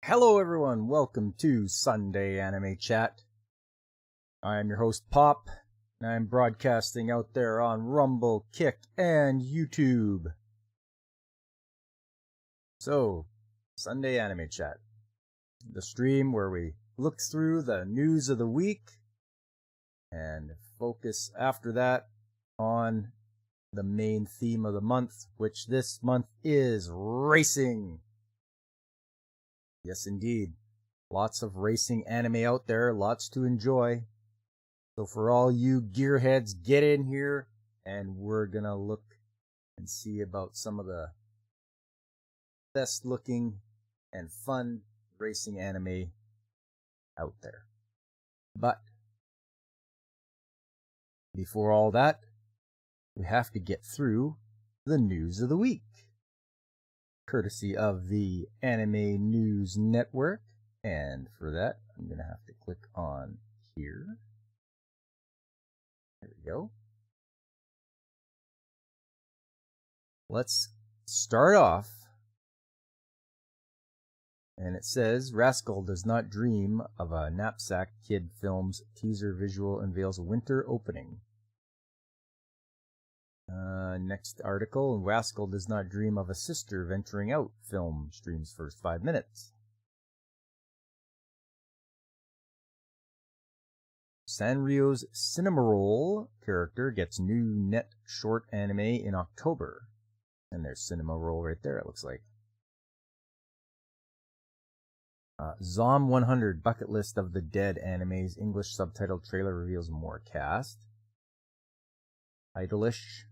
Hello everyone, welcome to Sunday Anime Chat. I am your host Pop, and I'm broadcasting out there on Rumble, Kick, and YouTube. So, Sunday Anime Chat, the stream where we look through the news of the week and focus after that on the main theme of the month, which this month is racing. Yes, indeed. Lots of racing anime out there, lots to enjoy. So for all you gearheads, get in here, and we're gonna look and see about some of the best looking and fun racing anime out there. But before all that, we have to get through the news of the week, courtesy of the Anime News Network. And for that, I'm going to have to click on here. There we go. Let's start off. And it says, Rascal does not dream of a Knapsack Kid Films teaser visual unveils a winter opening. Next article, Rascal does not dream of a sister venturing out. Film streams first 5 minutes. Sanrio's Cinnamoroll character gets new net short anime in October. And there's Cinnamoroll right there, it looks like. Zom 100 Bucket List of the Dead anime's English subtitled trailer reveals more cast. Idolish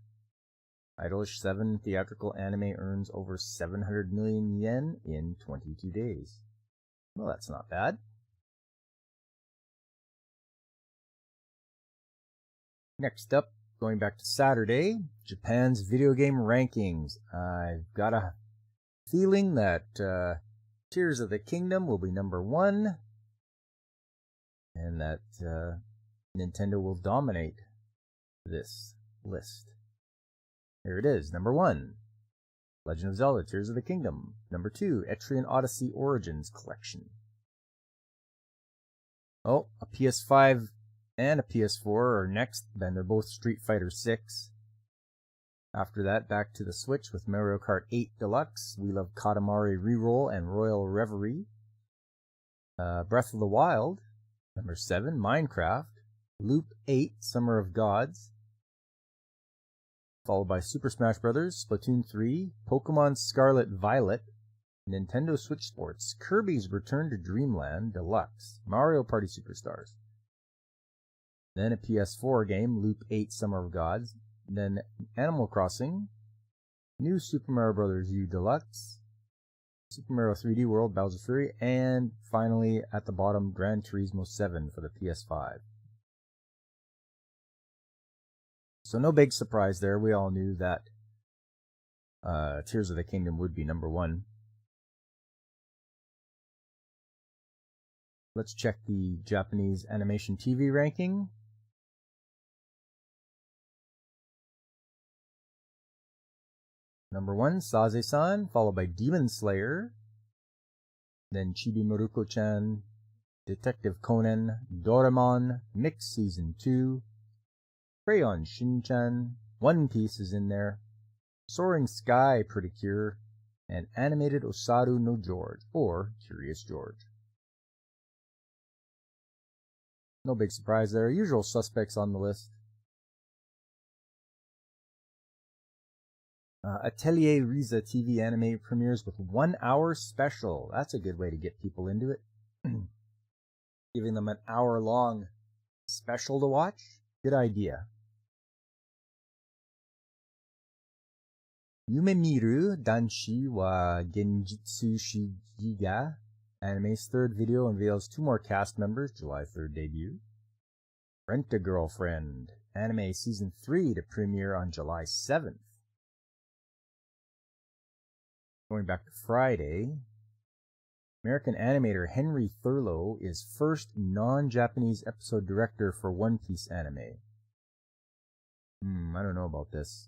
7 theatrical anime earns over 700 million yen in 22 days. Well, that's not bad. Next up, going back to Saturday, Japan's video game rankings. I've got a feeling that Tears of the Kingdom will be number 1, and that Nintendo will dominate this list. Here it is. Number 1, Legend of Zelda Tears of the Kingdom. Number 2, Etrian Odyssey Origins Collection. Oh, a PS5 and a PS4 are next, then they're both Street Fighter 6. After that, back to the Switch with Mario Kart 8 Deluxe, We Love Katamari Reroll, and Royal Reverie. Breath of the Wild, number 7, Minecraft, Loop 8, Summer of Gods, followed by Super Smash Bros., Splatoon 3, Pokemon Scarlet Violet, Nintendo Switch Sports, Kirby's Return to Dreamland Deluxe, Mario Party Superstars. Then a PS4 game, Loop 8 Summer of Gods, then Animal Crossing, New Super Mario Bros. U Deluxe, Super Mario 3D World Bowser Fury, and finally at the bottom, Gran Turismo 7 for the PS5. So no big surprise there. We all knew that Tears of the Kingdom would be number 1. Let's check the Japanese animation TV ranking. Number 1, Saze-san, followed by Demon Slayer, then Chibi Maruko-chan, Detective Conan, Doraemon, Mix Season 2, Crayon Shin-chan, One Piece is in there, Soaring Sky Pretty Cure, and Animated Osaru no George, or Curious George. No big surprise there, usual suspects on the list. Atelier Riza TV anime premieres with 1 hour special. That's a good way to get people into it. Giving them an hour-long special to watch. Good idea. Yumemiru Danshi wa Genjitsu Shigiga, anime's 3rd video, unveils 2 more cast members, July 3rd debut. Rent-A-Girlfriend, anime season 3 to premiere on July 7th. Going back to Friday, American animator Henry Thurlow is first non-Japanese episode director for One Piece anime. I don't know about this.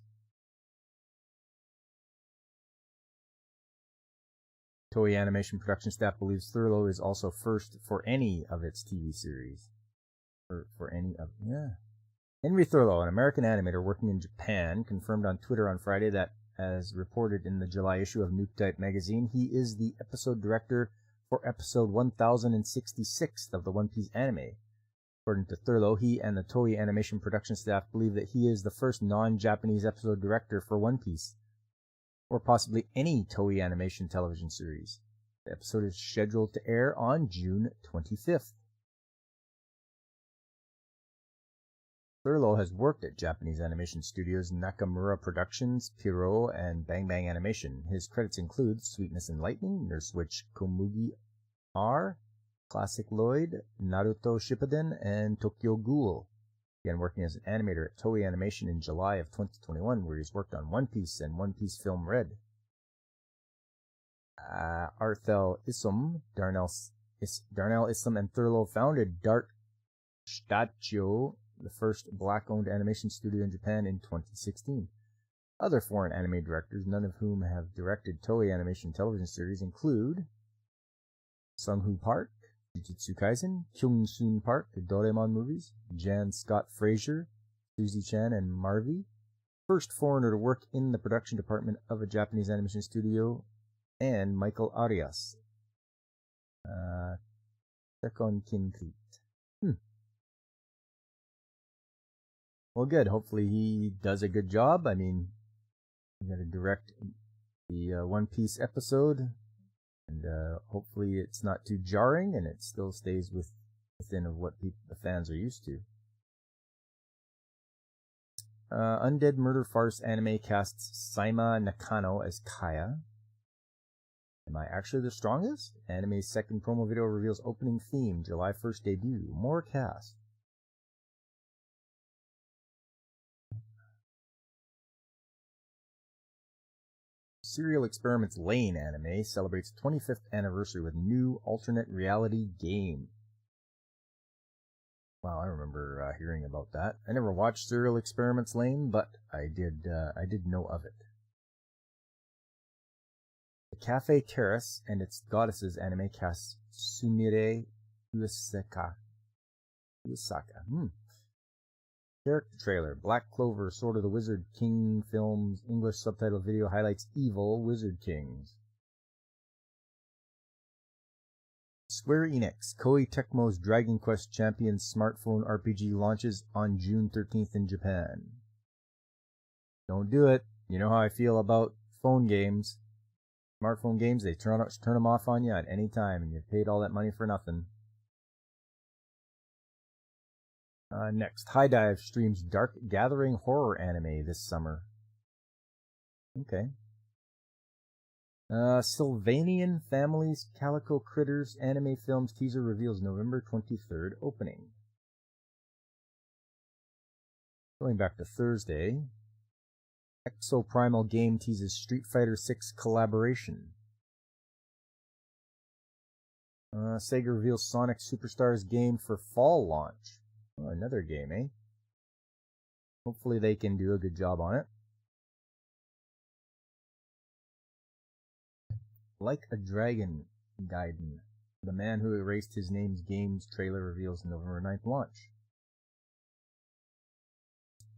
Toei Animation production staff believes Thurlow is also first for any of its TV series. Henry Thurlow, an American animator working in Japan, confirmed on Twitter on Friday that, as reported in the July issue of Newtype magazine, he is the episode director for episode 1066 of the One Piece anime. According to Thurlow, he and the Toei Animation production staff believe that he is the first non-Japanese episode director for One Piece, or possibly any Toei Animation television series. The episode is scheduled to air on June 25th. Thurlow has worked at Japanese animation studios Nakamura Productions, Pierrot, and Bang Bang Animation. His credits include Sweetness and Lightning, Nurse Witch Komugi R, Classic Lloyd, Naruto Shippuden, and Tokyo Ghoul. He began working as an animator at Toei Animation in July of 2021, where he's worked on One Piece and One Piece Film Red. Arthel Issum, Darnell Issum, and Thurlow founded Dark Stachio, the first black-owned animation studio in Japan, in 2016. Other foreign anime directors, none of whom have directed Toei Animation television series, include Sung-Hoo Park, Jujutsu Kaisen, Kyung-Soon Park, the Doraemon movies, Jan Scott Fraser, Suzy Chan, and Marvy. First foreigner to work in the production department of a Japanese animation studio, and Michael Arias. Sekon Kinkrit. Well, good. Hopefully he does a good job. I mean, he's going to direct the One Piece episode, and hopefully it's not too jarring, and it still stays within of what the fans are used to. Undead Murder Farce anime casts Saima Nakano as Kaya. Am I actually the strongest? Anime's second promo video reveals opening theme, July 1st debut. More cast. Serial Experiments Lane anime celebrates 25th anniversary with new alternate reality game. Wow, I remember hearing about that. I never watched Serial Experiments Lane, but I did know of it. The Cafe Terrace and its Goddesses anime casts Sumire Uesaka. Character trailer. Black Clover, Sword of the Wizard King Films English subtitle video highlights evil Wizard Kings. Square Enix, Koei Tecmo's Dragon Quest Champions smartphone RPG launches on June 13th in Japan. Don't do it. You know how I feel about phone games. Smartphone games, they turn them off on you at any time, and you've paid all that money for nothing. Next, High Dive streams Dark Gathering horror anime this summer. Okay. Sylvanian Families Calico Critters anime films teaser reveals November 23rd opening. Going back to Thursday, Exoprimal Game teases Street Fighter VI collaboration. Sega reveals Sonic Superstars game for fall launch. Oh, another game, eh? Hopefully they can do a good job on it. Like a Dragon Gaiden, The Man Who Erased His Name's Games trailer reveals November 9th launch.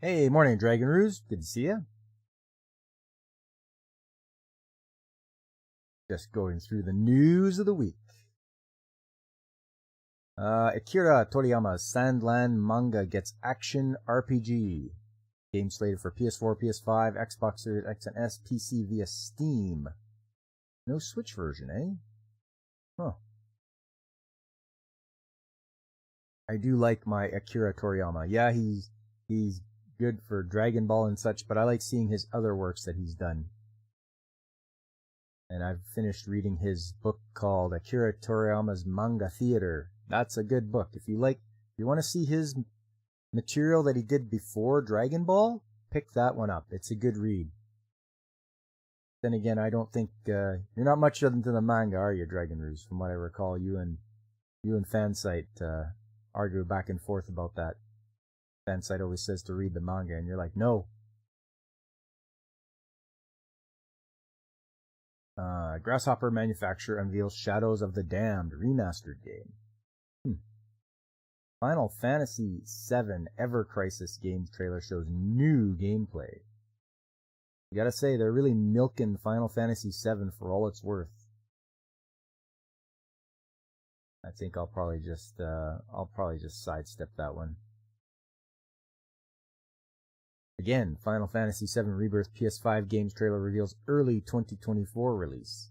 Hey, morning, Dragon Ruse. Good to see ya. Just going through the news of the week. Akira Toriyama's Sandland manga gets action RPG. Game slated for PS4, PS5, Xbox Series X and S, PC via Steam. No Switch version, eh? Huh. I do like my Akira Toriyama. Yeah, he's good for Dragon Ball and such, but I like seeing his other works that he's done. And I've finished reading his book called Akira Toriyama's Manga Theater. That's a good book. If you want to see his material that he did before Dragon Ball, pick that one up. It's a good read. Then again, I don't think you're not much into the manga, are you, Dragon Ruse? From what I recall, you and Fansite argue back and forth about that. Fansite always says to read the manga, and you're like, no. Grasshopper manufacturer unveils Shadows of the Damned remastered game. Final Fantasy VII Ever Crisis games trailer shows new gameplay. You gotta say, they're really milking Final Fantasy VII for all it's worth. I think I'll probably just sidestep that one. Again, Final Fantasy VII Rebirth PS5 games trailer reveals early 2024 release.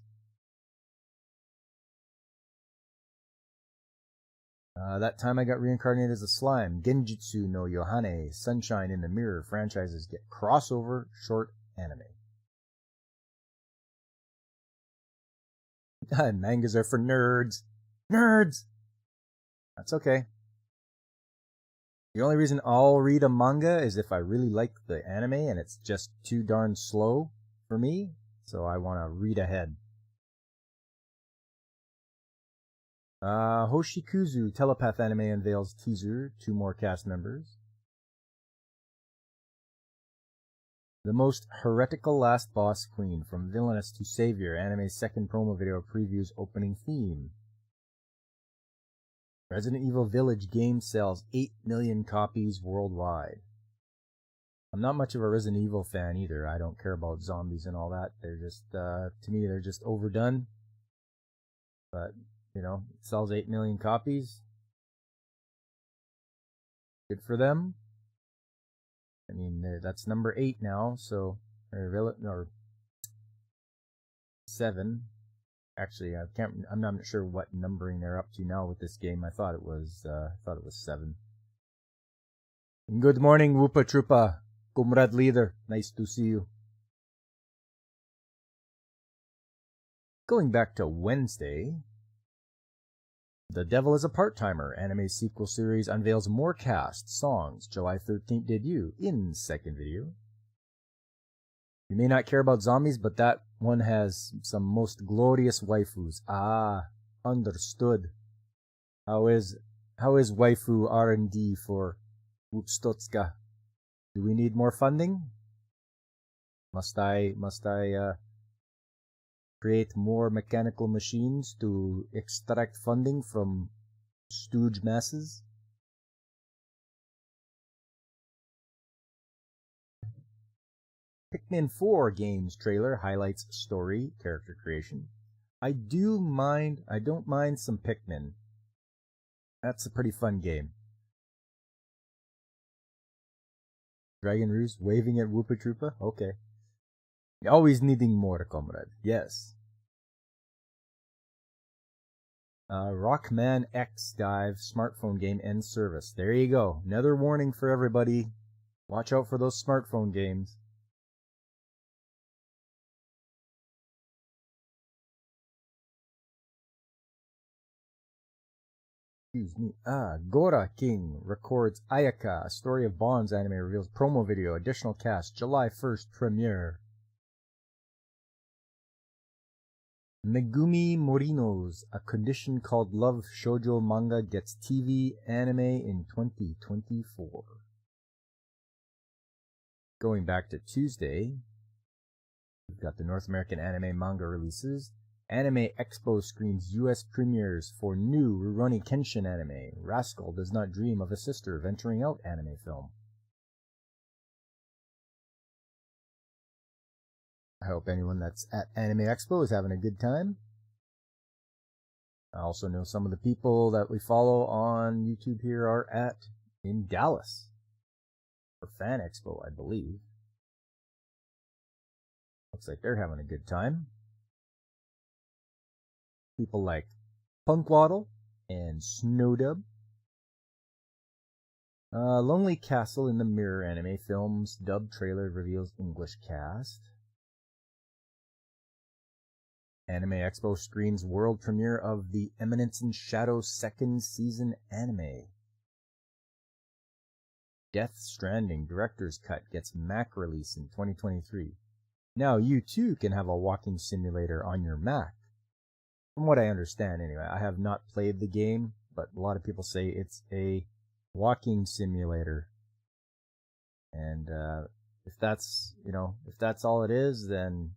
That time I got reincarnated as a slime. Genjutsu no Yohane, Sunshine in the Mirror franchises get crossover short anime. Mangas are for nerds. Nerds! That's okay. The only reason I'll read a manga is if I really like the anime and it's just too darn slow for me, so I want to read ahead. Hoshikuzu Telepath Anime unveils teaser, 2 more cast members. The most heretical last boss queen, from villainess to savior, anime's second promo video previews opening theme. Resident Evil Village game sells 8 million copies worldwide. I'm not much of a Resident Evil fan either. I don't care about zombies and all that. They're just, to me, they're just overdone. But, you know, it sells 8 million copies. Good for them. I mean, that's number 8 now, so, or 7. Actually, I'm not sure what numbering they're up to now with this game. I thought it was 7. Good morning, Woopa Troopa, Comrade Leader. Nice to see you. Going back to Wednesday, The Devil is a Part-Timer anime sequel series unveils more cast, songs, July 13th debut in second video. You may not care about zombies, but that one has some most glorious waifus. Ah, understood. How is waifu R&D for Upstotska? Do we need more funding? Must I create more mechanical machines to extract funding from stooge masses? Pikmin 4 games trailer highlights story, character creation. I don't mind some Pikmin. That's a pretty fun game. Dragon Roost waving at Woopa Troopa? Okay. Always needing more, comrade. Yes. Rockman X Dive smartphone game ends service. There you go. Another warning for everybody. Watch out for those smartphone games. Excuse me. Gora King records Ayaka, a story of Bonds anime reveals promo video, additional cast, July 1st premiere. Megumi Morinos, a condition called love shoujo manga gets TV anime in 2024. Going back to Tuesday, we've got the North American anime manga releases. Anime Expo screens US premieres for new Rurouni Kenshin anime. Rascal does not dream of a sister venturing out anime film. I hope anyone that's at Anime Expo is having a good time. I also know some of the people that we follow on YouTube here are in Dallas for Fan Expo, I believe. Looks like they're having a good time. People like Punkwaddle and Snowdub. Lonely Castle in the Mirror anime films dub trailer reveals English cast. Anime Expo screens world premiere of the Eminence in Shadow second season anime. Death Stranding director's cut gets Mac release in 2023. Now you too can have a walking simulator on your Mac. From what I understand anyway, I have not played the game, but a lot of people say it's a walking simulator. And if that's all it is, then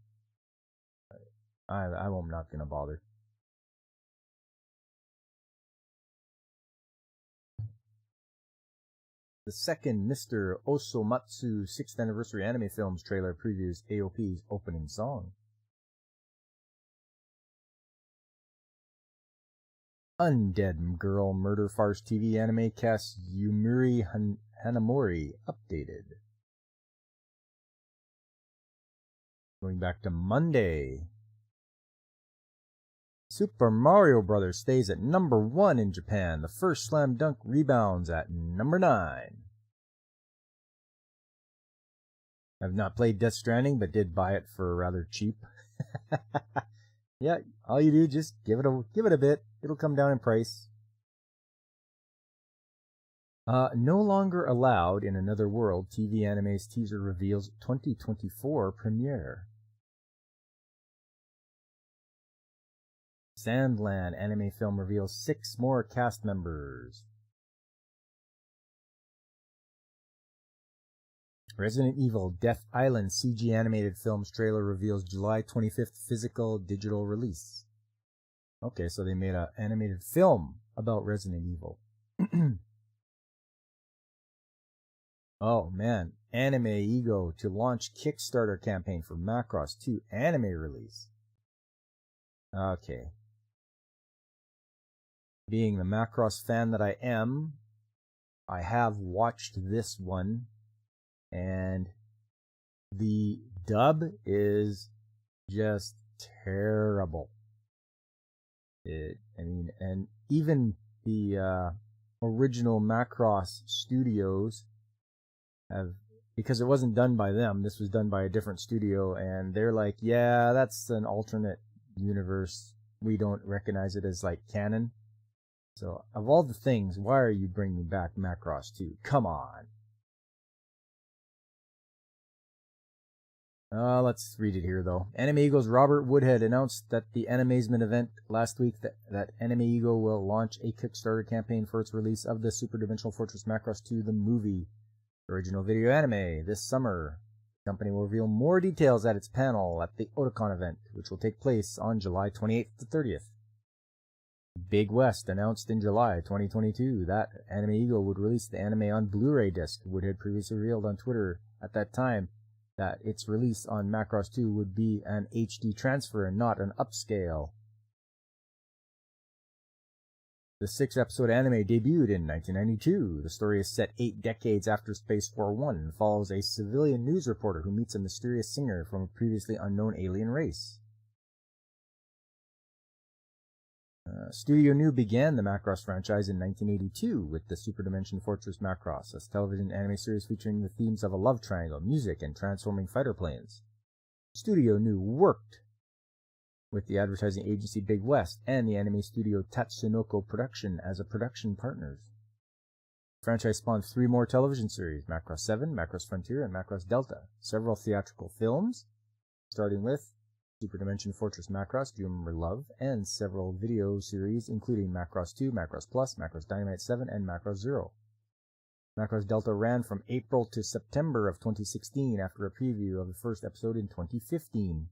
I'm not gonna bother. The second Mr. Osomatsu 6th Anniversary Anime Films trailer previews AOP's opening song. Undead Girl Murder Farce TV anime cast Yumiri Hanamori updated. Going back to Monday. Super Mario Bros. Stays at number 1 in Japan. The first slam dunk rebounds at number 9. I've not played Death Stranding, but did buy it for rather cheap. Yeah, all you do, just give it a bit. It'll come down in price. No longer allowed in Another World. TV Anime's teaser reveals 2024 premiere. Sandland anime film reveals 6 more cast members. Resident Evil Death Island CG animated films trailer reveals July 25th physical digital release. Okay, so they made an animated film about Resident Evil. Oh man, Anime Ego to launch Kickstarter campaign for Macross 2 anime release. Okay. Being the Macross fan that I am, I have watched this one, and the dub is just terrible. And even the original Macross studios have, because it wasn't done by them, this was done by a different studio, and they're like, yeah, that's an alternate universe. We don't recognize it as like canon. So, of all the things, why are you bringing back Macross 2? Come on. Let's read it here, though. Anime Ego's Robert Woodhead announced at the Animazement event last week that Anime Ego will launch a Kickstarter campaign for its release of the Super Dimensional Fortress Macross 2, the movie, original video anime, this summer. The company will reveal more details at its panel at the Otakon event, which will take place on July 28th to 30th. Big West announced in July 2022 that Anime Ego would release the anime on Blu-ray disc. Woodhead previously revealed on Twitter at that time that its release on Macross 2 would be an HD transfer and not an upscale. The 6-episode anime debuted in 1992. The story is set 8 decades after Space War I and follows a civilian news reporter who meets a mysterious singer from a previously unknown alien race. Studio New began the Macross franchise in 1982 with the Super Dimension Fortress Macross, a television anime series featuring the themes of a love triangle, music, and transforming fighter planes. Studio New worked with the advertising agency Big West and the anime studio Tatsunoko Production as a production partners. The franchise spawned 3 more television series, Macross 7, Macross Frontier, and Macross Delta, several theatrical films, starting with Super Dimension Fortress Macross, Do You Remember Love, and several video series including Macross 2, Macross Plus, Macross Dynamite 7, and Macross Zero. Macross Delta ran from April to September of 2016 after a preview of the first episode in 2015.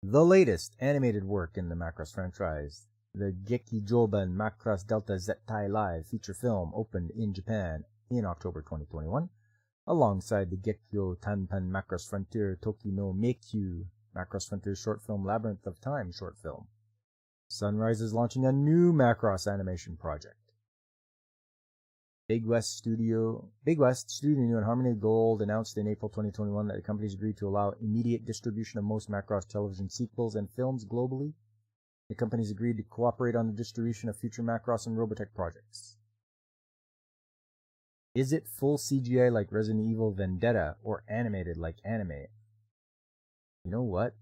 The latest animated work in the Macross franchise, the Gekijoban Macross Delta Zettai Live feature film, opened in Japan in October 2021. Alongside the Gekyo Tanpan Macross Frontier Toki no Meikyu Macross Frontier short film Labyrinth of Time short film. Sunrise is launching a new Macross animation project. Big West Studio New and Harmony Gold announced in April 2021 that the companies agreed to allow immediate distribution of most Macross television sequels and films globally. The companies agreed to cooperate on the distribution of future Macross and Robotech projects. Is it full CGI like Resident Evil Vendetta or animated like anime? You know what?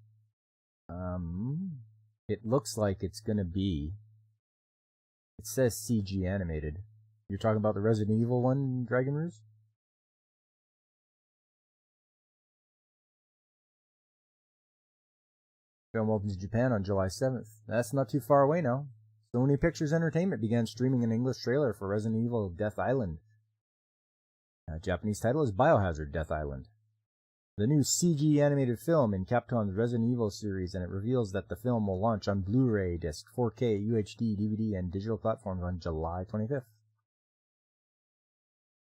It looks like it's gonna be. It says CG animated. You're talking about the Resident Evil one, Dragon Ruse? Film opens in Japan on July 7th. That's not too far away now. Sony Pictures Entertainment began streaming an English trailer for Resident Evil Death Island. Japanese title is Biohazard Death Island. the new CG animated film in Capcom's Resident Evil series, and it reveals that the film will launch on Blu-ray disc, 4K, UHD, DVD, and digital platforms on July 25th.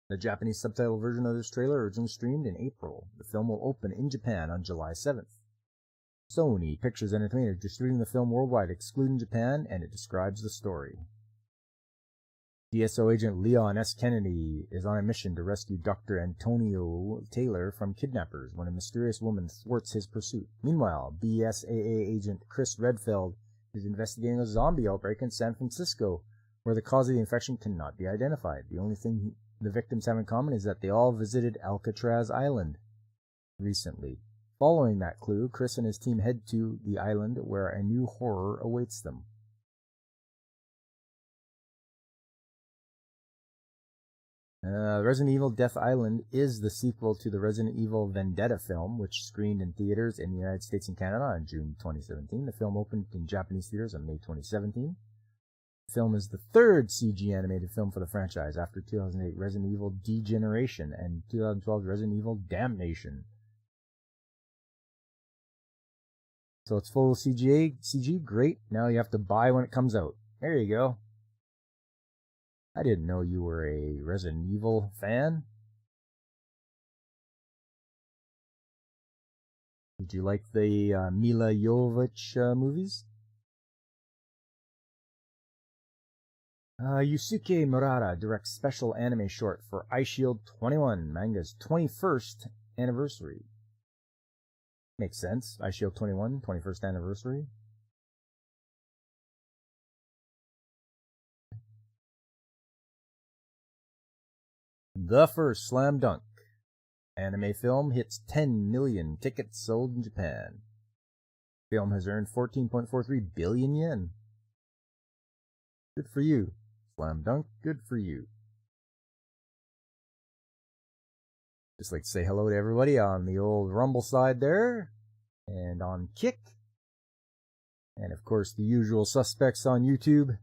The Japanese subtitle version of this trailer originally streamed in April. The film will open in Japan on July 7th. Sony Pictures Entertainment is distributing the film worldwide, excluding Japan, and it describes the story. DSO agent Leon S. Kennedy is on a mission to rescue Dr. Antonio Taylor from kidnappers when a mysterious woman thwarts his pursuit. Meanwhile, BSAA agent Chris Redfield is investigating a zombie outbreak in San Francisco, where the cause of the infection cannot be identified. The only thing the victims have in common is that they all visited Alcatraz Island recently. Following that clue, Chris and his team head to the island where a new horror awaits them. Resident Evil Death Island is the sequel to the Resident Evil Vendetta film, which screened in theaters in the United States and Canada on June 2017. The film opened in Japanese theaters on May 2017. The film is the third CG animated film for the franchise after 2008 Resident Evil Degeneration and 2012 Resident Evil Damnation. So it's full CG, great. Now you have to buy when it comes out. There you go. I didn't know you were a Resident Evil fan. Did you like the Mila Jovovich movies? Yusuke Murata directs special anime short for Eyeshield 21, manga's 21st anniversary. Makes sense. Eyeshield 21, 21st anniversary. The first Slam Dunk anime film hits 10 million tickets sold in Japan. Film has earned 14.43 billion yen. Good for you. Slam Dunk, good for you. Just like to say hello to everybody on the old Rumble side there, and on Kick, and of course the usual suspects on YouTube.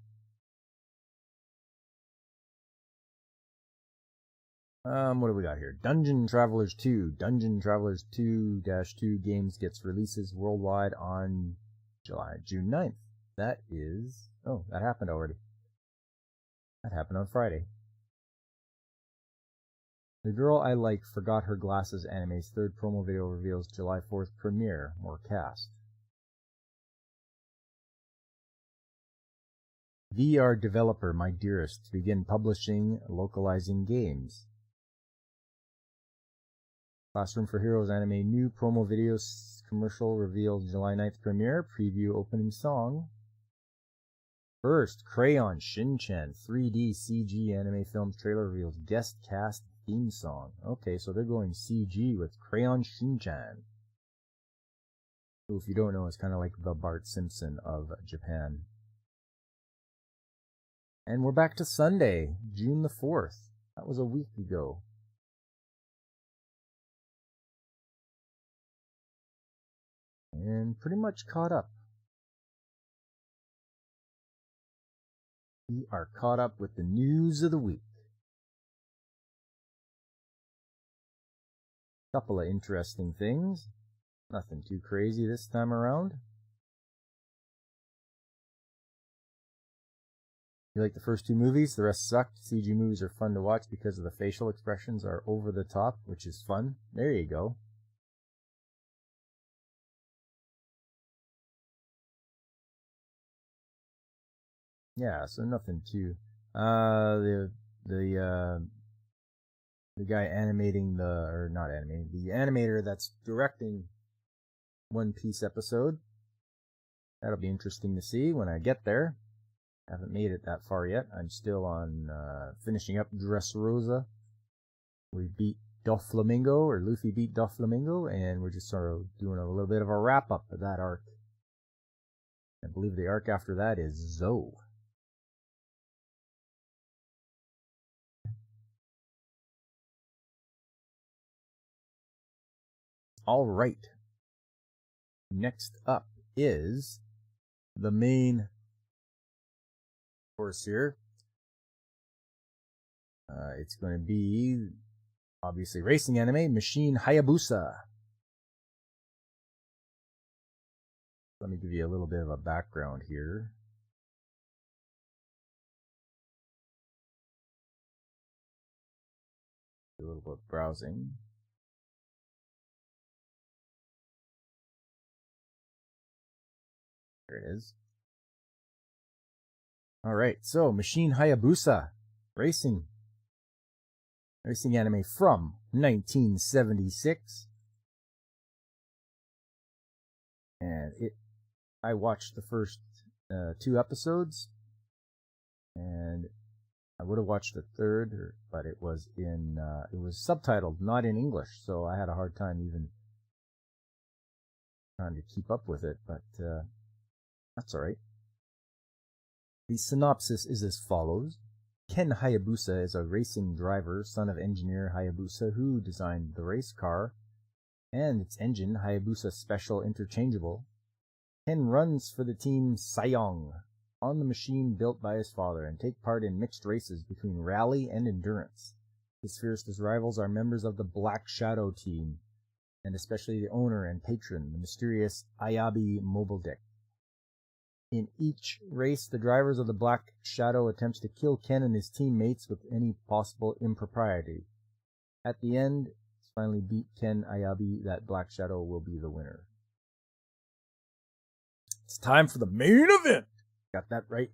What do we got here? Dungeon Travelers 2. Dungeon Travelers 2-2 games gets releases worldwide on June 9th. That is... Oh, that happened already. That happened on Friday. The Girl I Like Forgot Her Glasses anime's third promo video reveals July 4th premiere. More cast. VR developer My Dearest to begin publishing localizing games. Classroom for Heroes anime new promo video commercial reveals July 9th premiere. Preview opening song. First, Crayon Shin-Chan 3D CG anime films trailer reveals guest cast theme song. Okay, so they're going CG with Crayon Shin-Chan. Who, if you don't know, is kind of like the Bart Simpson of Japan. And we're back to Sunday, June the 4th. That was a week ago. And pretty much caught up. We are caught up with the news of the week. Couple of interesting things. Nothing too crazy this time around. You like the first two movies? The rest sucked. CG movies are fun to watch because of the facial expressions are over the top, which is fun. There you go. Yeah, so nothing too. The guy animating the animator that's directing One Piece episode. That'll be interesting to see when I get there. Haven't made it that far yet. I'm still on finishing up Dressrosa. We beat Doflamingo, or Luffy beat Doflamingo, and we're just sort of doing a little bit of a wrap up of that arc. I believe the arc after that is Zoe. All right. Next up is the main course here. It's going to be obviously racing anime, Machine Hayabusa. Let me give you a little bit of a background here. Do a little bit of browsing. There it is. All right, so Machine Hayabusa Racing anime from 1976. And I watched the first 2 episodes, and I would have watched the third, but it was it was subtitled, not in English, so I had a hard time even trying to keep up with it, but that's all right. The synopsis is as follows. Ken Hayabusa is a racing driver, son of engineer Hayabusa, who designed the race car and its engine, Hayabusa Special Interchangeable. Ken runs for the team Sayong on the machine built by his father and take part in mixed races between rally and endurance. His fiercest rivals are members of the Black Shadow team, and especially the owner and patron, the mysterious Ayabi Mobiledeck. In each race, the drivers of the Black Shadow attempts to kill Ken and his teammates with any possible impropriety. At the end, finally beat Ken Ayabi, that Black Shadow will be the winner. It's time for the main event! Got that right?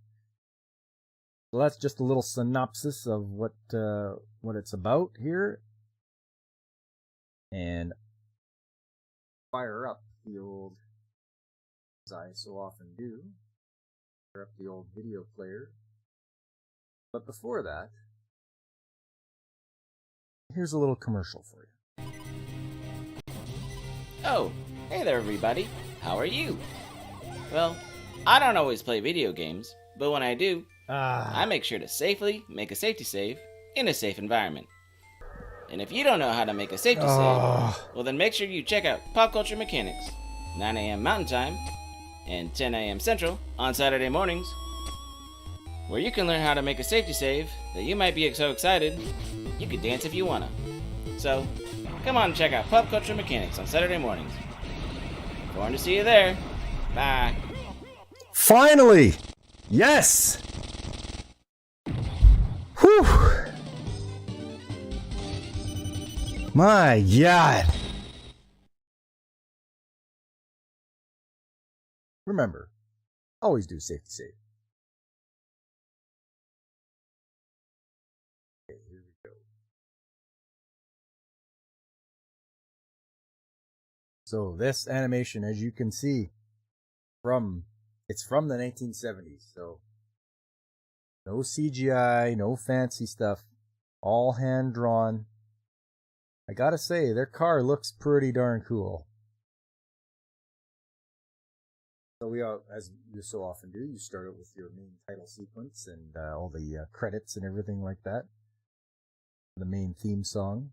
So that's just a little synopsis of what it's about here. And fire up the old, as I so often do, fire up the old video player. But before that, here's a little commercial for you. Oh, hey there everybody. How are you? Well, I don't always play video games, but when I do, I make sure to safely make a safety save in a safe environment. And if you don't know how to make a safety save, well then make sure you check out Pop Culture Mechanics, 9 a.m. Mountain Time and 10 a.m. Central on Saturday mornings, where you can learn how to make a safety save that you might be so excited you could dance if you wanna. So, come on and check out Pop Culture Mechanics on Saturday mornings. Going to see you there. Bye. Finally! Yes! Whew! My God! Remember, always do safety save. Okay, here we go. So this animation, as you can see, it's from the 1970s, so no CGI, no fancy stuff, all hand drawn. I gotta say, their car looks pretty darn cool. So we are, as you so often do, you start out with your main title sequence and all the credits and everything like that. The main theme song.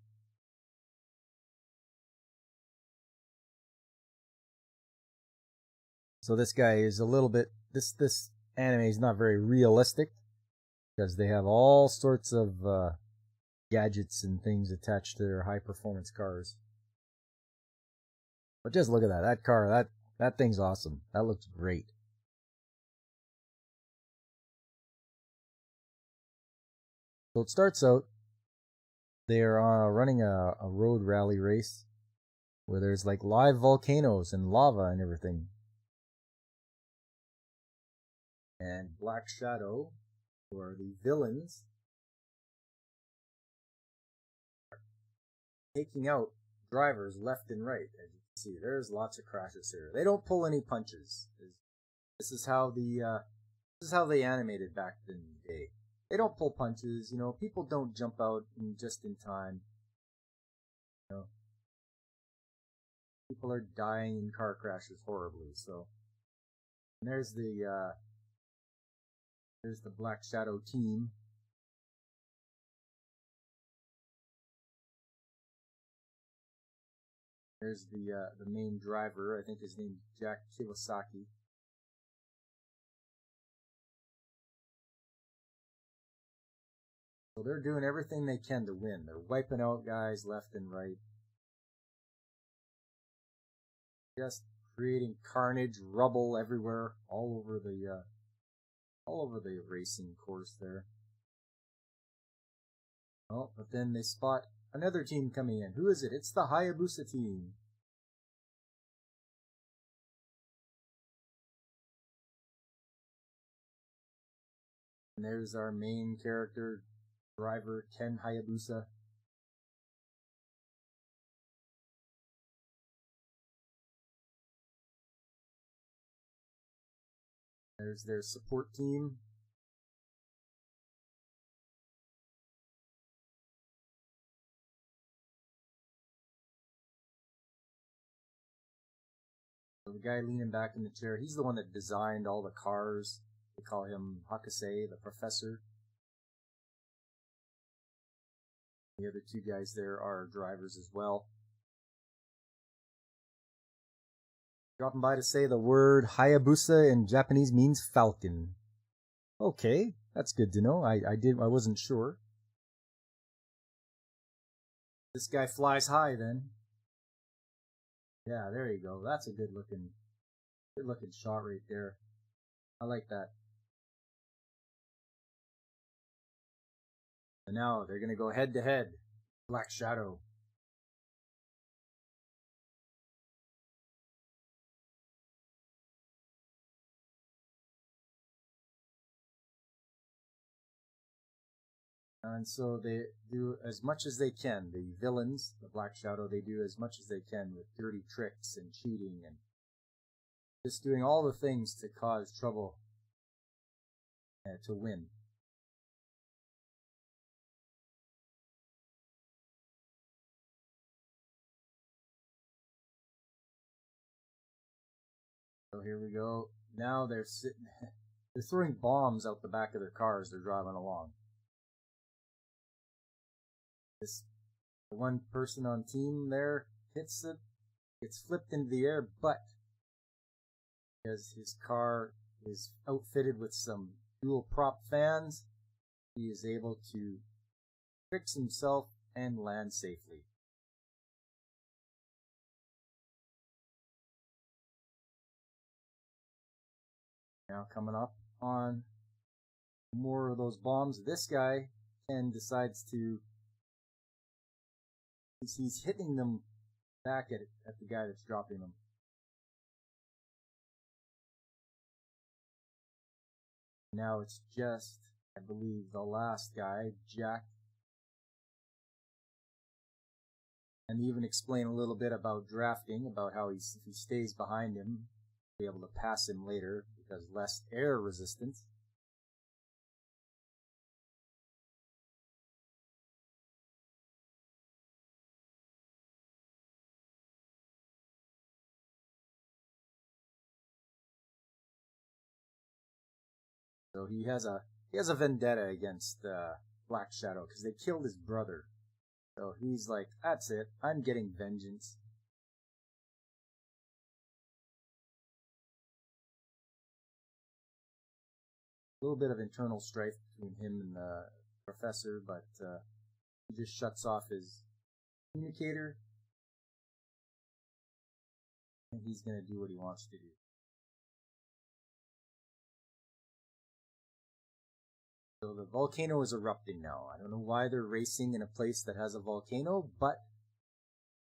So this guy is a little bit, this anime is not very realistic because they have all sorts of gadgets and things attached to their high performance cars. But just look at that car, that thing's awesome. That looks great. So it starts out, they're running a road rally race where there's like live volcanoes and lava and everything. And Black Shadow, who are the villains, taking out drivers left and right. As you can see, there's lots of crashes here. They don't pull any punches. This is how they animated back in the day. They don't pull punches. You know, people don't jump out just in time. You know, people are dying in car crashes horribly. So, and there's the Black Shadow team. There's the main driver. I think his name's Jack Kawasaki. So they're doing everything they can to win. They're wiping out guys left and right. Just creating carnage, rubble everywhere, all over the racing course there. Oh, but then they spot another team coming in. Who is it? It's the Hayabusa team. And there's our main character, driver Ken Hayabusa. There's their support team. So the guy leaning back in the chair, he's the one that designed all the cars. They call him Hakase, the professor. The other two guys there are drivers as well. Dropping by to say the word Hayabusa in Japanese means falcon. Okay, that's good to know. I wasn't sure. This guy flies high then. Yeah, there you go. That's a good looking shot right there. I like that. And now they're gonna go head to head. Black Shadow. And so they do as much as they can. The villains, the Black Shadow, they do as much as they can with dirty tricks and cheating and just doing all the things to cause trouble to win. So here we go. Now they're throwing bombs out the back of their cars they're driving along. The one person on team there hits it, gets flipped into the air, but because his car is outfitted with some dual prop fans, he is able to fix himself and land safely. Now coming up on more of those bombs, this guy, Ken, decides to, he's hitting them back at the guy that's dropping them. Now it's just, I believe, the last guy, Jack. And even explain a little bit about drafting, about how if he stays behind him, be able to pass him later because less air resistance. So he has a vendetta against Black Shadow because they killed his brother. So he's like, that's it, I'm getting vengeance. A little bit of internal strife between him and the professor, but he just shuts off his communicator and he's gonna do what he wants to do. So the volcano is erupting now. I don't know why they're racing in a place that has a volcano, but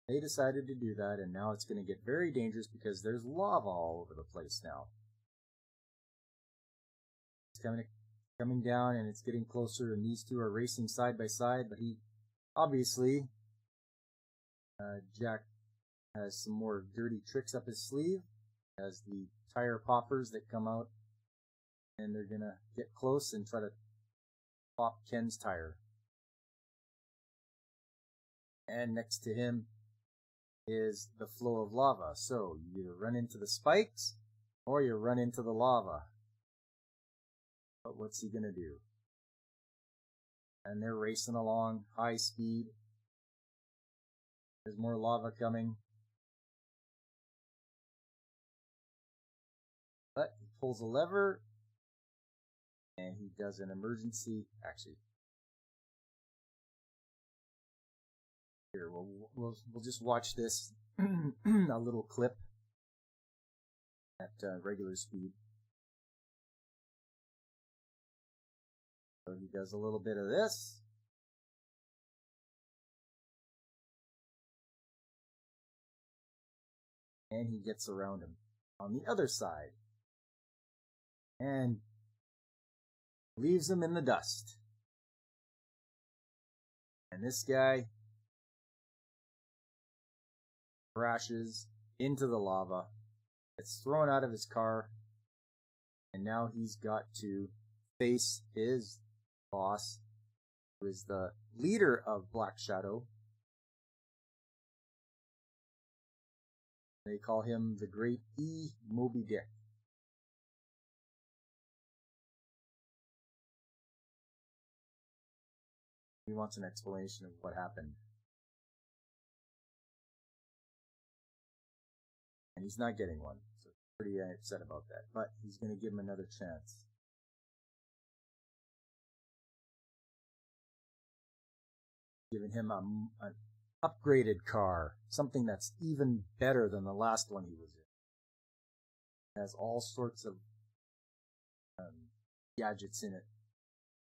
they decided to do that, and now it's going to get very dangerous because there's lava all over the place now. It's coming down, and it's getting closer, and these two are racing side by side, but he, obviously, Jack has some more dirty tricks up his sleeve, has the tire poppers that come out, and they're going to get close and try to pop Ken's tire. And next to him is the flow of lava. So you either run into the spikes or you run into the lava. But what's he gonna do? And they're racing along high speed. There's more lava coming. But he pulls a lever and he does an emergency. Actually, here we'll just watch this a little clip at regular speed. So he does a little bit of this. And he gets around him on the other side. And leaves him in the dust. And this guy crashes into the lava, gets thrown out of his car, and now he's got to face his boss, who is the leader of Black Shadow. They call him the Great E. Moby Dick. He wants an explanation of what happened. And he's not getting one, so pretty upset about that. But he's going to give him another chance. Giving him an upgraded car, something that's even better than the last one he was in. It has all sorts of gadgets in it,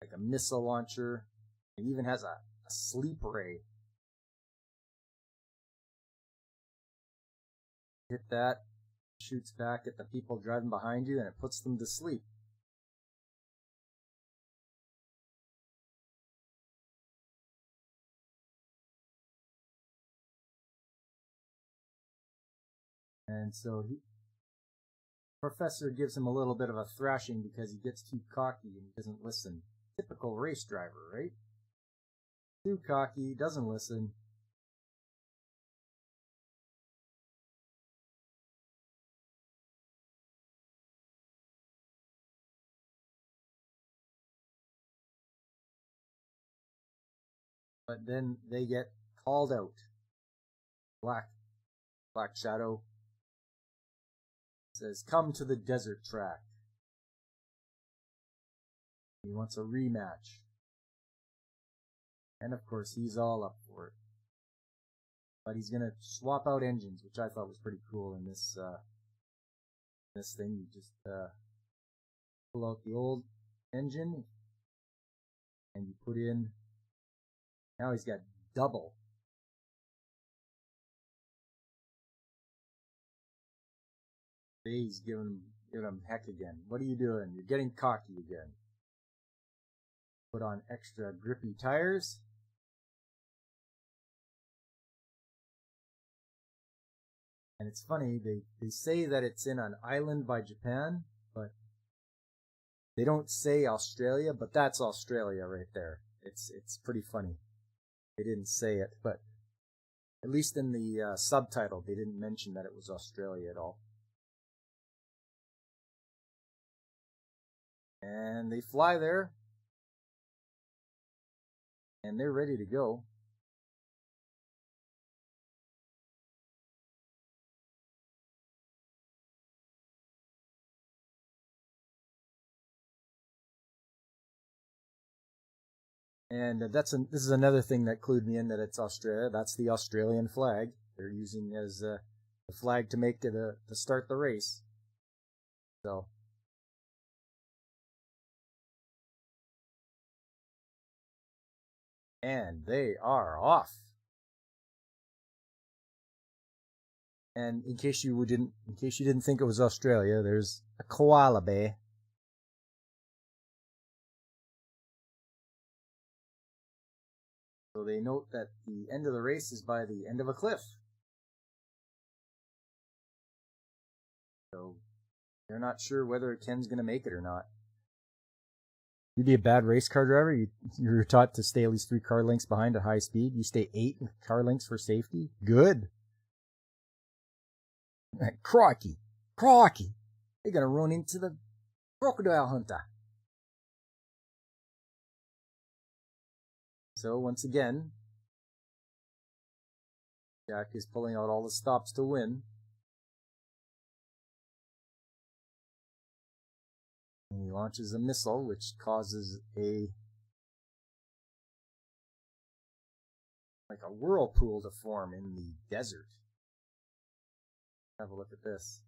like a missile launcher. It even has a sleep ray. Hit that, shoots back at the people driving behind you, and it puts them to sleep. And so Professor gives him a little bit of a thrashing because he gets too cocky and he doesn't listen. Typical race driver, right? Too cocky, doesn't listen. But then they get called out. Black Shadow says, "Come to the desert track." He wants a rematch. And of course, he's all up for it. But he's gonna swap out engines, which I thought was pretty cool in this thing. You just pull out the old engine and you put in. Now he's got double. He's giving him heck again. What are you doing? You're getting cocky again. Put on extra grippy tires. And it's funny, they say that it's in an island by Japan, but they don't say Australia, but that's Australia right there. It's pretty funny. They didn't say it, but at least in the subtitle, they didn't mention that it was Australia at all. And they fly there, and they're ready to go. And this is another thing that clued me in that it's Australia. That's the Australian flag they're using as the flag to make to start the race. So. And they are off. And in case you didn't think it was Australia, there's a koala bay. So they note that the end of the race is by the end of a cliff. So they're not sure whether Ken's going to make it or not. You'd be a bad race car driver. You're taught to stay at least 3 car lengths behind at high speed. You stay 8 car lengths for safety. Good. Crikey. They're going to run into the crocodile hunter. So once again, Jack is pulling out all the stops to win. And he launches a missile, which causes a whirlpool to form in the desert. Have a look at this.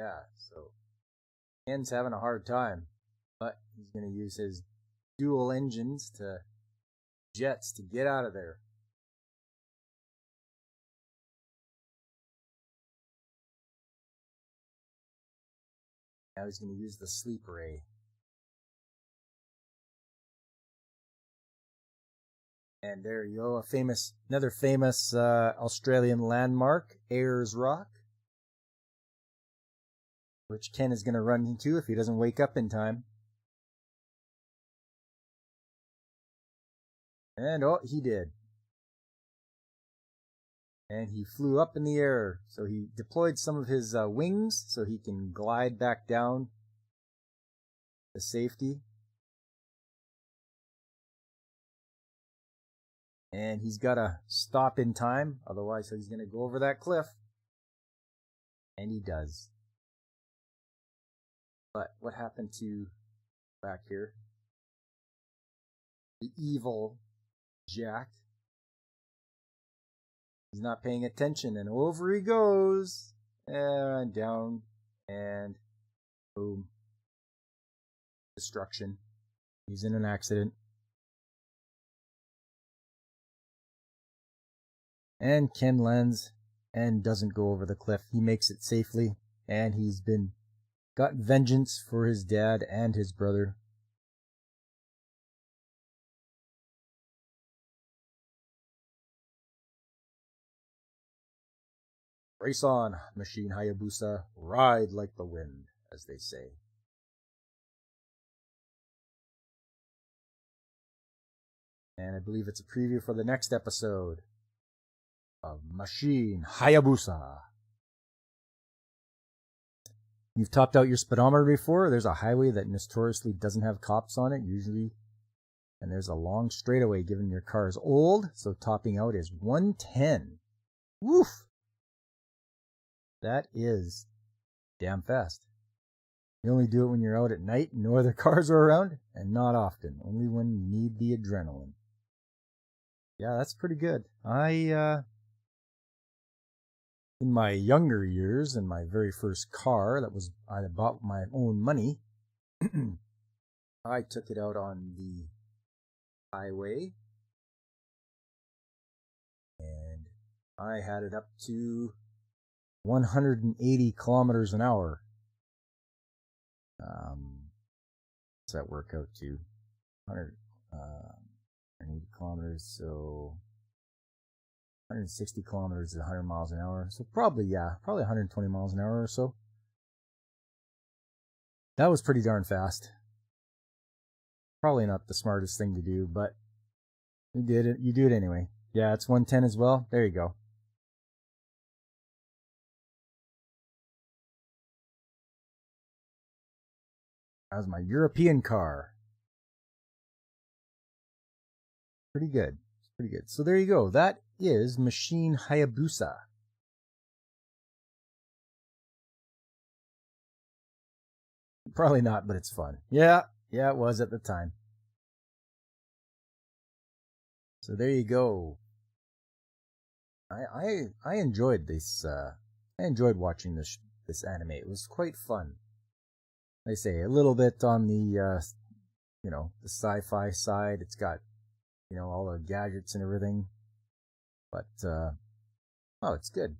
Yeah, so Ken's having a hard time, but he's going to use his dual engines to jets to get out of there. Now he's going to use the sleep ray. And there you go, another famous Australian landmark, Ayers Rock, which Ken is going to run into if he doesn't wake up in time. And oh, he did. And he flew up in the air, so he deployed some of his wings so he can glide back down to safety. And he's got to stop in time, otherwise he's going to go over that cliff. And he does. But what happened to back here? The evil Jack. He's not paying attention, and over he goes, and down, and boom. Destruction. He's in an accident. And Ken lands and doesn't go over the cliff. He makes it safely, and he's got vengeance for his dad and his brother. Race on, Machine Hayabusa, ride like the wind, as they say. And I believe it's a preview for the next episode of Machine Hayabusa. You've topped out your speedometer before. There's a highway that notoriously doesn't have cops on it, usually. And there's a long straightaway given your car is old, so topping out is 110. Woof! That is damn fast. You only do it when you're out at night and no other cars are around, and not often, only when you need the adrenaline. Yeah, that's pretty good. In my younger years, in my very first car I bought my own money, I took it out on the highway, and I had it up to 180 kilometers an hour. What's that work out to? 180 kilometers, so 160 kilometers is 100 miles an hour. So probably 120 miles an hour or so. That was pretty darn fast. Probably not the smartest thing to do, but you did it. You do it anyway. Yeah, it's 110 as well. There you go. That was my European car. Pretty good. Pretty good. So there you go. That is Machine Hayabusa. Probably not, but it's fun. Yeah, it was at the time. So there you go. I enjoyed this. I enjoyed watching this anime. It was quite fun. Like I say, a little bit on the the sci-fi side. It's got all the gadgets and everything, but it's good,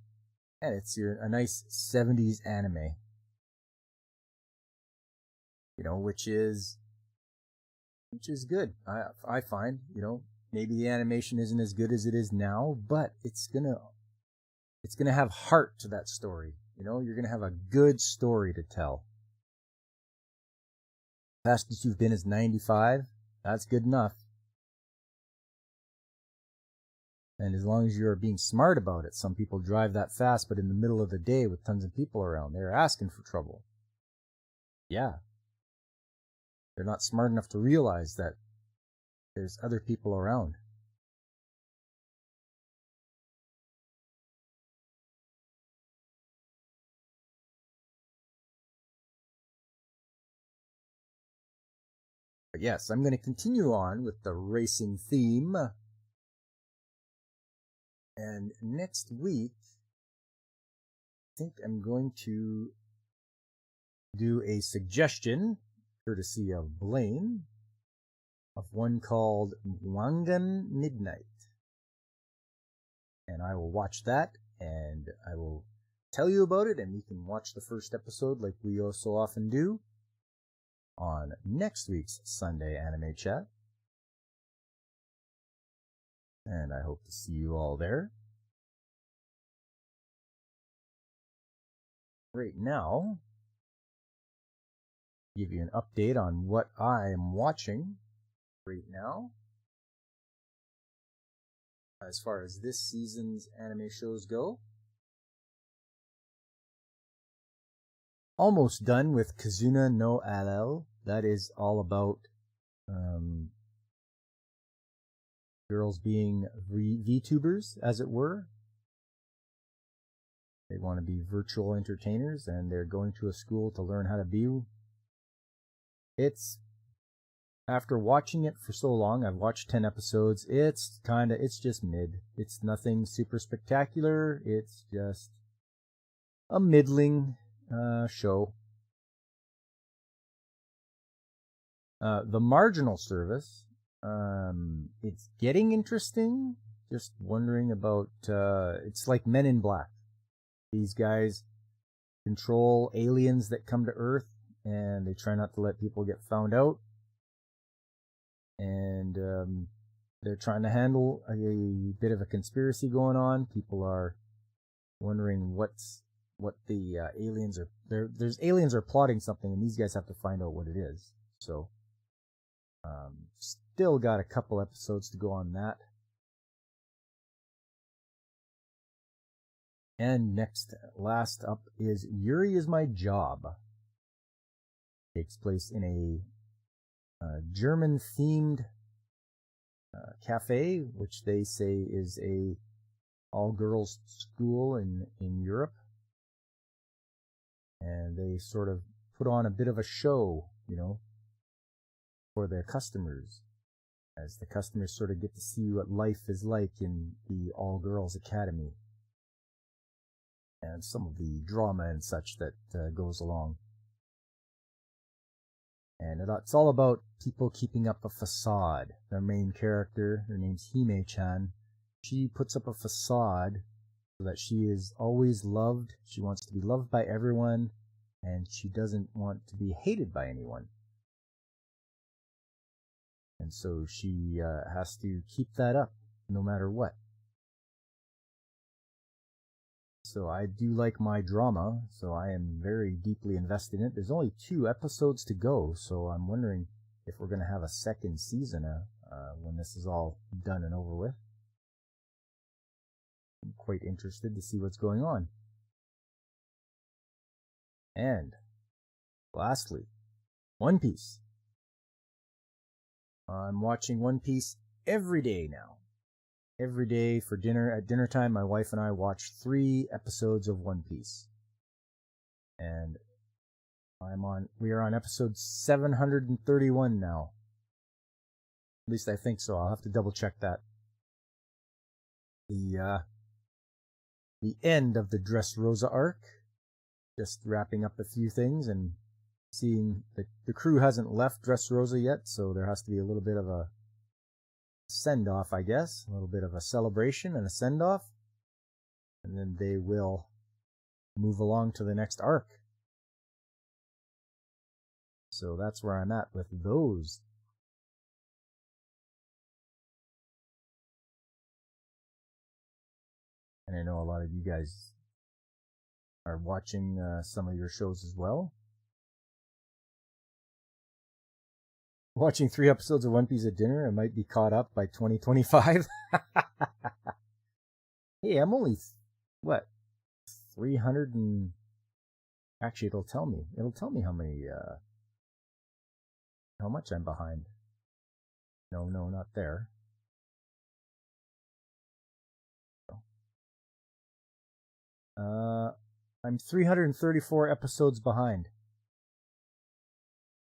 and it's a nice 70s anime. Which is good. I find, maybe the animation isn't as good as it is now, but it's gonna have heart to that story. You're gonna have a good story to tell. Fastest you've been is 95. That's good enough. And as long as you're being smart about it, some people drive that fast, but in the middle of the day with tons of people around, they're asking for trouble. Yeah. They're not smart enough to realize that there's other people around. But yes, I'm going to continue on with the racing theme. And next week, I think I'm going to do a suggestion, courtesy of Blaine, of one called Wangan Midnight. And I will watch that, and I will tell you about it, and we can watch the first episode like we so often do on next week's Sunday Anime Chat. And I hope to see you all there. Right now, give you an update on what I am watching right now. As far as this season's anime shows go. Almost done with Kazuna no Alel. That is all about girls being VTubers, as it were. They want to be virtual entertainers, and they're going to a school to learn how to be. It's, after watching it for so long, I've watched 10 episodes, it's just mid. It's nothing super spectacular, it's just a middling show. The Marginal Service, it's getting interesting. Just wondering about, it's like Men in Black. These guys control aliens that come to Earth, and they try not to let people get found out. And they're trying to handle a bit of a conspiracy going on. People are wondering what the aliens are. There's aliens are plotting something, and these guys have to find out what it is. So, still got a couple episodes to go on that. And last up is Yuri is My Job. Takes place in a German-themed cafe, which they say is a all-girls school in Europe. And they sort of put on a bit of a show, for their customers, as the customers sort of get to see what life is like in the all-girls academy. And some of the drama and such that goes along. And it's all about people keeping up a facade. Their main character, her name's Hime-chan, she puts up a facade so that she is always loved. She wants to be loved by everyone, and she doesn't want to be hated by anyone. And so she has to keep that up no matter what. So I do like my drama, so I am very deeply invested in it. There's only 2 episodes to go, so I'm wondering if we're going to have a second season when this is all done and over with. I'm quite interested to see what's going on. And lastly, One Piece. I'm watching One Piece every day now. Every day for dinner, at dinner time, my wife and I watch 3 episodes of One Piece. And we are on episode 731 now. At least I think so. I'll have to double check that. The end of the Dressrosa arc. Just wrapping up a few things and seeing the crew hasn't left Dressrosa yet, so there has to be a little bit of a send-off, I guess. A little bit of a celebration and a send-off. And then they will move along to the next arc. So that's where I'm at with those. And I know a lot of you guys are watching some of your shows as well. Watching 3 episodes of One Piece at dinner, I might be caught up by 2025. Hey, I'm only, 300 and... Actually, it'll tell me how many, how much I'm behind. No, not there. I'm 334 episodes behind.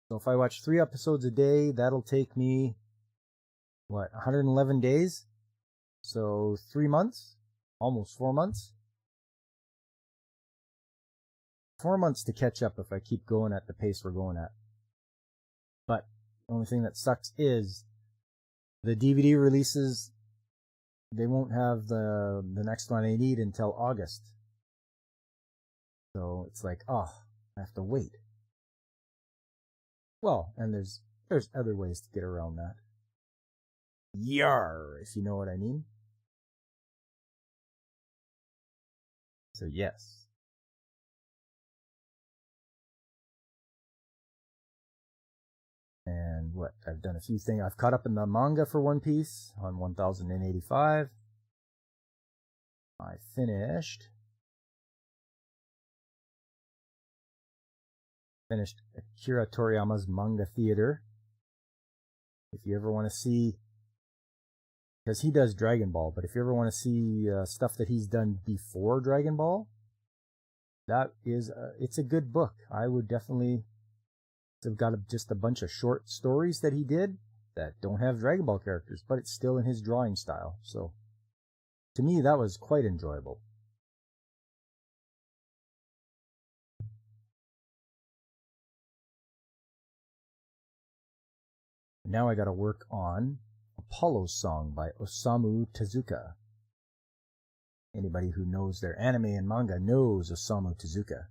So if I watch 3 episodes a day, that'll take me, 111 days? So 3 months? Almost 4 months? 4 months to catch up if I keep going at the pace we're going at. But the only thing that sucks is the DVD releases, they won't have the next one they need until August. So it's like, oh, I have to wait. Well, and there's other ways to get around that. Yar, if you know what I mean. So yes. And what? I've done a few things. I've caught up in the manga for One Piece on 1085. I finished Akira Toriyama's Manga Theater. If you ever want to see, because he does Dragon Ball, but if you ever want to see stuff that he's done before Dragon Ball, that is, it's a good book. I would definitely, I've got just a bunch of short stories that he did that don't have Dragon Ball characters, but it's still in his drawing style. So, to me, that was quite enjoyable. Now I gotta work on Apollo's Song by Osamu Tezuka. Anybody who knows their anime and manga knows Osamu Tezuka,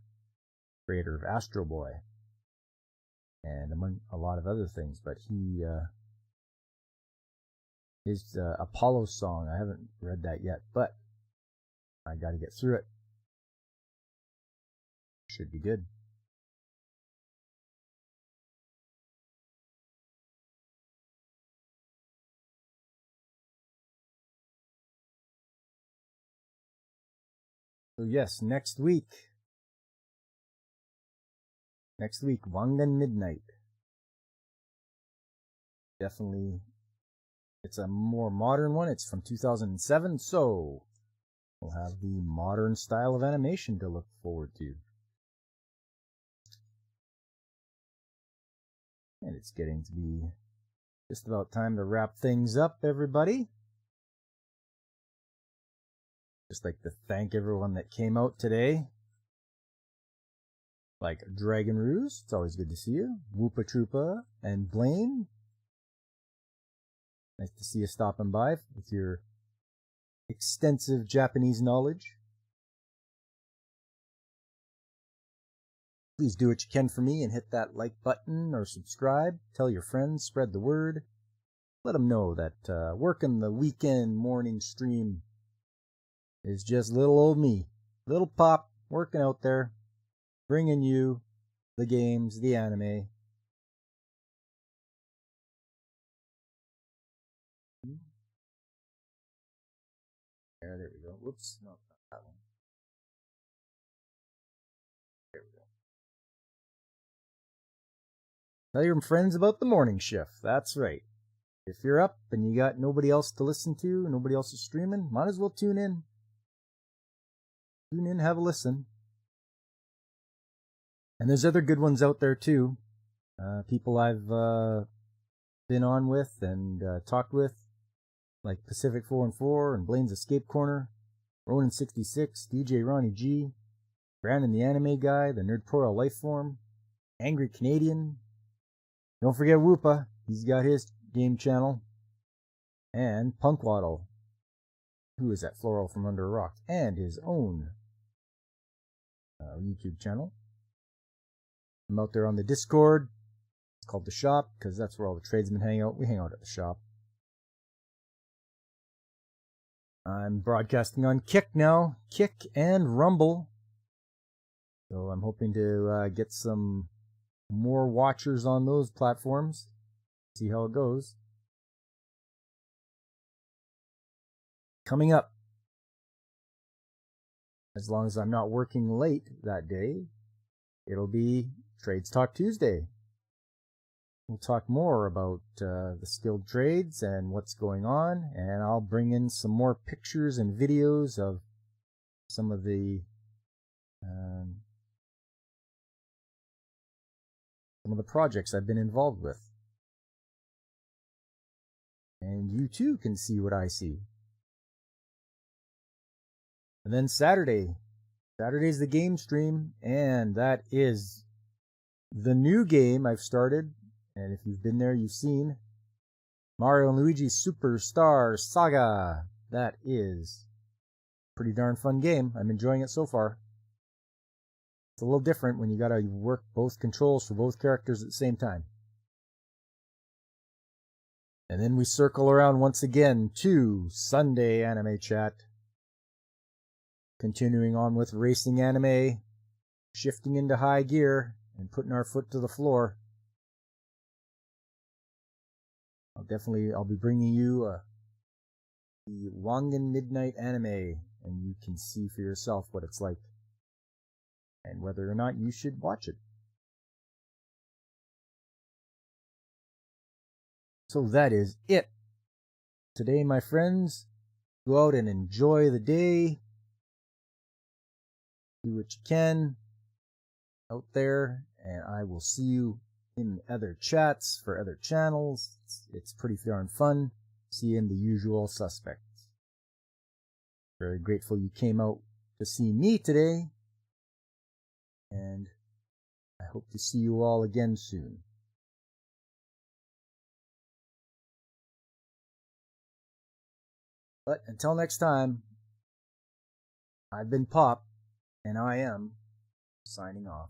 creator of Astro Boy, and among a lot of other things. But his Apollo's Song, I haven't read that yet, but I gotta get through it. Should be good. So yes, next week, Wangan Midnight. Definitely, it's a more modern one. It's from 2007, so we'll have the modern style of animation to look forward to. And it's getting to be just about time to wrap things up, everybody. Just like to thank everyone that came out today. Like Dragon Ruse, it's always good to see you. Woopa Troopa and Blaine. Nice to see you stopping by with your extensive Japanese knowledge. Please do what you can for me and hit that like button or subscribe. Tell your friends, spread the word. Let them know that working the weekend morning stream is just little old me, little pop, working out there, bringing you the games, the anime. There we go. Whoops, no, not that one. There we go. Tell your friends about the morning shift. That's right. If you're up and you got nobody else to listen to, nobody else is streaming, might as well tune in. Tune in, have a listen. And there's other good ones out there too. People I've been on with and talked with, like Pacific 414 and Blaine's Escape Corner, Ronin66, DJ Ronnie G, Brandon the Anime Guy, the Nerdtorial Lifeform, Angry Canadian. Don't forget Woopa, he's got his game channel. And Punkwaddle, who is at Floral from Under a Rock, and his own YouTube channel. I'm out there on the Discord. It's called The Shop, because that's where all the tradesmen hang out. We hang out at the shop. I'm broadcasting on Kick now. Kick and Rumble. So I'm hoping to get some more watchers on those platforms. See how it goes. Coming up, as long as I'm not working late that day, it'll be Trades Talk Tuesday. We'll talk more about the skilled trades and what's going on, and I'll bring in some more pictures and videos of some of the projects I've been involved with. And you too can see what I see. And then Saturday, Saturday's the game stream, and that is the new game I've started. And if you've been there, you've seen Mario and Luigi Superstar Saga. That is a pretty darn fun game. I'm enjoying it so far. It's a little different when you gotta work both controls for both characters at the same time. And then we circle around once again to Sunday Anime Chat. Continuing on with racing anime, shifting into high gear, and putting our foot to the floor. I'll be bringing you the Wangan Midnight Anime, and you can see for yourself what it's like, and whether or not you should watch it. So that is it. Today, my friends, go out and enjoy the day. Do what you can out there, and I will see you in other chats for other channels. It's pretty darn fun. See you in the usual suspects. Very grateful you came out to see me today, and I hope to see you all again soon. But until next time, I've been Pop, and I am signing off.